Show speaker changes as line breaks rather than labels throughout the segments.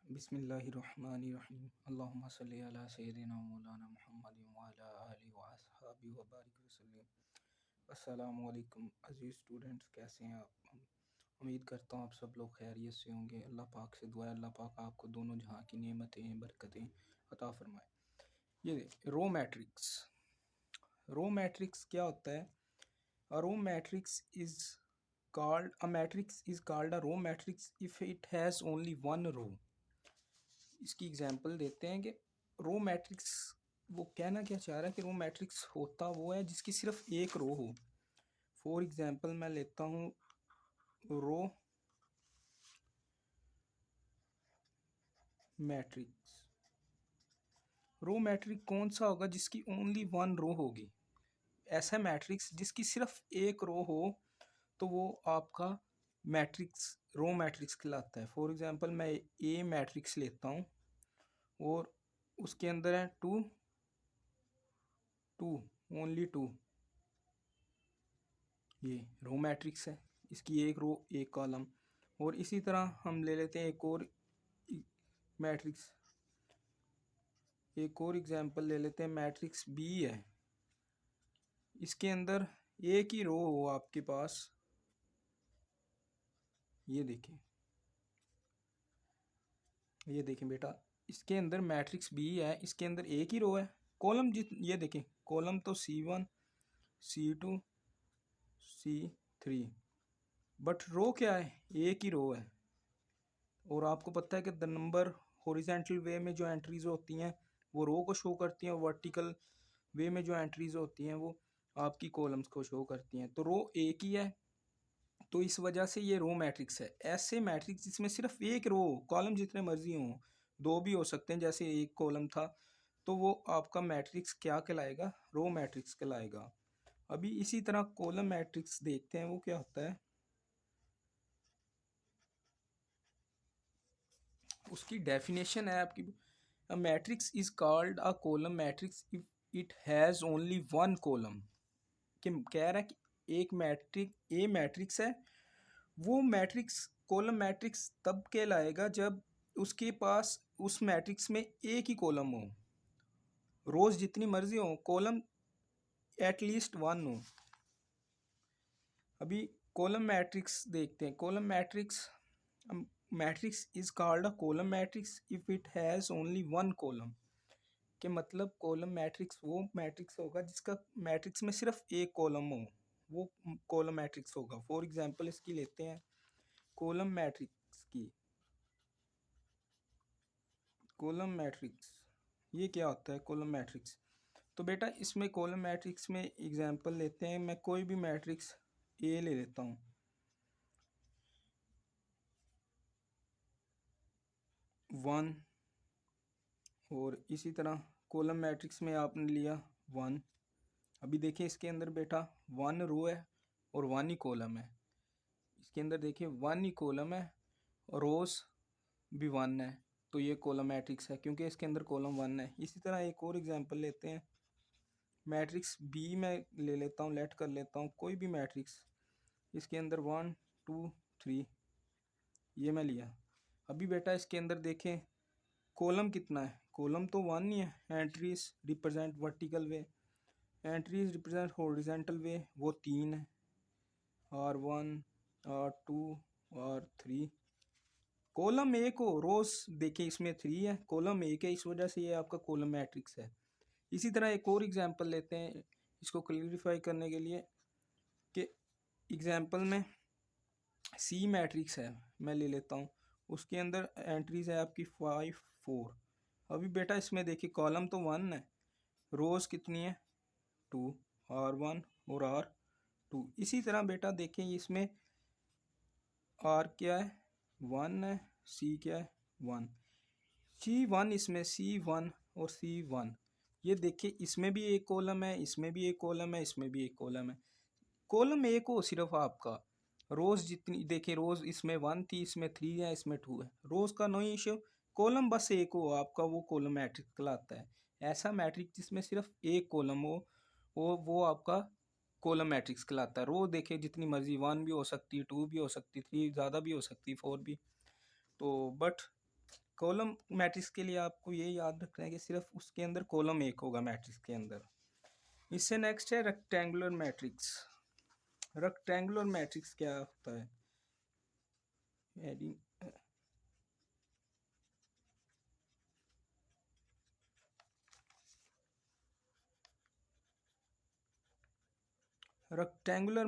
बिस्मिल्लाहिर्रहमानिर्रहीम अल्लाहुम्मा सल्ली अला सय्यिदिना मौलाना मुहम्मदिन व अला आलिहि व अस्हाबिहि व बारिक वसल्लम। अस्सलामु अलैकुम अज़ीज़ स्टूडेंट्स, कैसे हैं आप? उम्मीद करता हूँ आप सब लोग खैरियत से होंगे। अल्लाह पाक से दुआ है अल्लाह पाक आपको दोनों जहाँ की नेमतें बरकतें अता फरमाए। ये रो मैट्रिक्स, रो मैट्रिक्स क्या होता है? A row matrix is a matrix is called a row matrix if it has only one row। इसकी एग्जांपल देते हैं कि रो मैट्रिक्स, वो कहना क्या चाह रहा है कि रो मैट्रिक्स होता वो है जिसकी सिर्फ एक रो हो। फॉर एग्जांपल मैं लेता हूँ रो मैट्रिक्स। रो मैट्रिक्स कौन सा होगा? जिसकी ओनली वन रो होगी। ऐसा मैट्रिक्स जिसकी सिर्फ एक रो हो तो वो आपका मैट्रिक्स रो मैट्रिक्स कहलाता है। फॉर एग्जांपल मैं ए मैट्रिक्स लेता हूँ और उसके अंदर है टू टू, ओनली टू, ये रो मैट्रिक्स है, इसकी एक रो एक कॉलम। और इसी तरह हम ले लेते हैं एक और मैट्रिक्स, एक और एग्जांपल ले लेते हैं मैट्रिक्स बी है। इसके अंदर एक ही रो हो आपके पास, ये देखें, ये देखें बेटा, इसके अंदर मैट्रिक्स बी है, इसके अंदर एक ही रो है। कॉलम ये देखें, कॉलम तो C1 C2 C3, बट रो क्या है? एक ही रो है। और आपको पता है कि द नंबर हॉरिजेंटल वे में जो एंट्रीज होती हैं वो रो को शो करती हैं, और वर्टिकल वे में जो एंट्रीज होती हैं वो आपकी कॉलम्स को शो करती हैं। तो रो एक ही है, तो इस वजह से ये रो मैट्रिक्स है। ऐसे मैट्रिक्स जिसमें सिर्फ एक रो, कॉलम जितने मर्जी हों, दो भी हो सकते हैं जैसे एक कॉलम था, तो वो आपका मैट्रिक्स क्या कहलाएगा? रो मैट्रिक्स कहलाएगा। अभी इसी तरह कॉलम मैट्रिक्स देखते हैं वो क्या होता है। उसकी डेफिनेशन है आपकी, a matrix is called a column matrix if it has only one column. कि कह रहा है कि एक ए मैट्रिक्स है, वो मैट्रिक्स कॉलम मैट्रिक्स तब कहलाएगा जब उसके पास उस मैट्रिक्स में एक ही कॉलम हो, रोज जितनी मर्जी हो, कॉलम एटलीस्ट वन हो। अभी कॉलम मैट्रिक्स देखते हैं। Column matrix, matrix is called a column matrix if it has only one column. के मतलब कॉलम मैट्रिक्स वो मैट्रिक्स होगा जिसका मैट्रिक्स में सिर्फ एक कॉलम हो, वो कॉलम मैट्रिक्स होगा। फॉर एग्जांपल इसकी लेते हैं कॉलम मैट्रिक्स की। कॉलम मैट्रिक्स ये क्या होता है? कॉलम मैट्रिक्स, तो बेटा इसमें कॉलम मैट्रिक्स में एग्जांपल लेते हैं। मैं कोई भी मैट्रिक्स ए ले लेता हूँ, वन, और इसी तरह कॉलम मैट्रिक्स में आपने लिया वन। अभी देखिए इसके अंदर बेटा वन रो है और वन ही कॉलम है। इसके अंदर देखिए वन ही कॉलम है और रोज भी वन है, तो ये कॉलम मैट्रिक्स है क्योंकि इसके अंदर कॉलम वन है। इसी तरह एक और एग्जांपल लेते हैं, मैट्रिक्स बी में ले लेता हूँ, लेट कर लेता हूँ कोई भी मैट्रिक्स। इसके अंदर वन टू थ्री, ये मैं लिया। अभी बेटा इसके अंदर देखें कॉलम कितना है? कॉलम तो वन ही है। एंट्रीज रिप्रेजेंट वर्टिकल वे, एंट्रीज रिप्रेजेंट हॉरिजेंटल वे, वो तीन है, R1 R2 R3। कॉलम एक हो, रोज देखिए इसमें थ्री है, कॉलम एक है, इस वजह से ये आपका कॉलम मैट्रिक्स है। इसी तरह एक और एग्जांपल लेते हैं इसको क्लियरिफाई करने के लिए, कि एग्जांपल में सी मैट्रिक्स है, मैं ले लेता हूँ। उसके अंदर एंट्रीज है आपकी 5 4। अभी बेटा इसमें देखिए कॉलम तो वन है, रोज कितनी है? 2, R1 और R2। इसी तरह बेटा देखें इसमें आर क्या है? वन है। सी क्या है? वन। C1, इसमें C1 और C1, ये देखिए इसमें भी एक कॉलम है, इसमें भी एक कॉलम है, इसमें भी एक कॉलम है। कॉलम एक हो सिर्फ आपका, रोज जितनी देखिए, रोज इसमें वन थी, इसमें थ्री है, इसमें टू है, रोज का नो इशू। कॉलम बस एक हो आपका, वो कॉलम मैट्रिक्स कहलाता है। ऐसा मैट्रिक्स जिसमें सिर्फ एक कॉलम हो वो आपका कॉलम मैट्रिक्स कहलाता है। रो देखिए जितनी मर्जी, वन भी हो सकती, टू भी हो सकती, थ्री ज़्यादा भी हो सकती, फोर भी। तो बट कॉलम मैट्रिक्स के लिए आपको ये याद रखना है कि सिर्फ उसके अंदर कॉलम एक होगा मैट्रिक्स के अंदर। इससे नेक्स्ट है रेक्टेंगुलर मैट्रिक्स। रेक्टेंगुलर मैट्रिक्स क्या होता है? रेक्टेंगुलर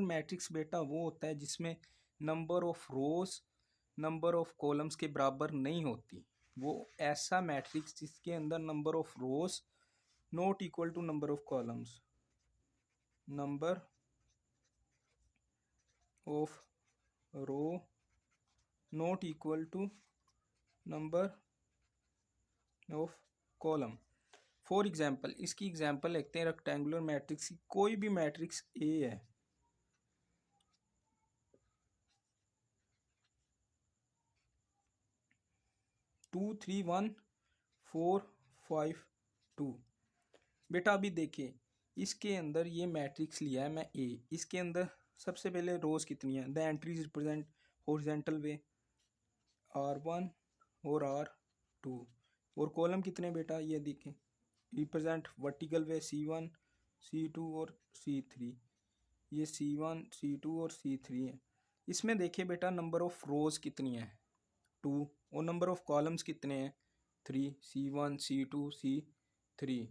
मैट्रिक्स बेटा वो होता है जिसमें number of rows number of columns के बराबर नहीं होती। वो ऐसा मैट्रिक्स जिसके अंदर number of rows not equal to number of columns, number of row not equal to number of column. For example, इसकी एग्जाम्पल लिखते हैं रेक्टेंगुलर मैट्रिक्स की। कोई भी मैट्रिक्स ए है, two three one four five two. बेटा अभी देखिए इसके अंदर ये मैट्रिक्स लिया है मैं ए। इसके अंदर सबसे पहले रोज कितनी है? The entries represent horizontal way R1 और R2। और कॉलम कितने बेटा? ये देखें रिप्रेजेंट वर्टिकल वे C1 C2 और C3। ये C1 C2 और C3 है। इसमें देखिए बेटा नंबर ऑफ रोज कितनी है? 2। और नंबर ऑफ कॉलम्स कितने हैं? 3। C1 C2 C3।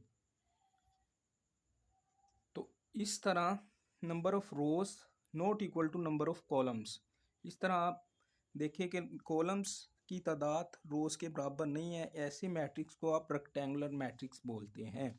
तो इस तरह number of rows not equal to number of columns. इस तरह आप देखिए कि कॉलम्स की तादाद रोज के बराबर नहीं है, ऐसे मैट्रिक्स को आप रेक्टेंगुलर मैट्रिक्स बोलते हैं।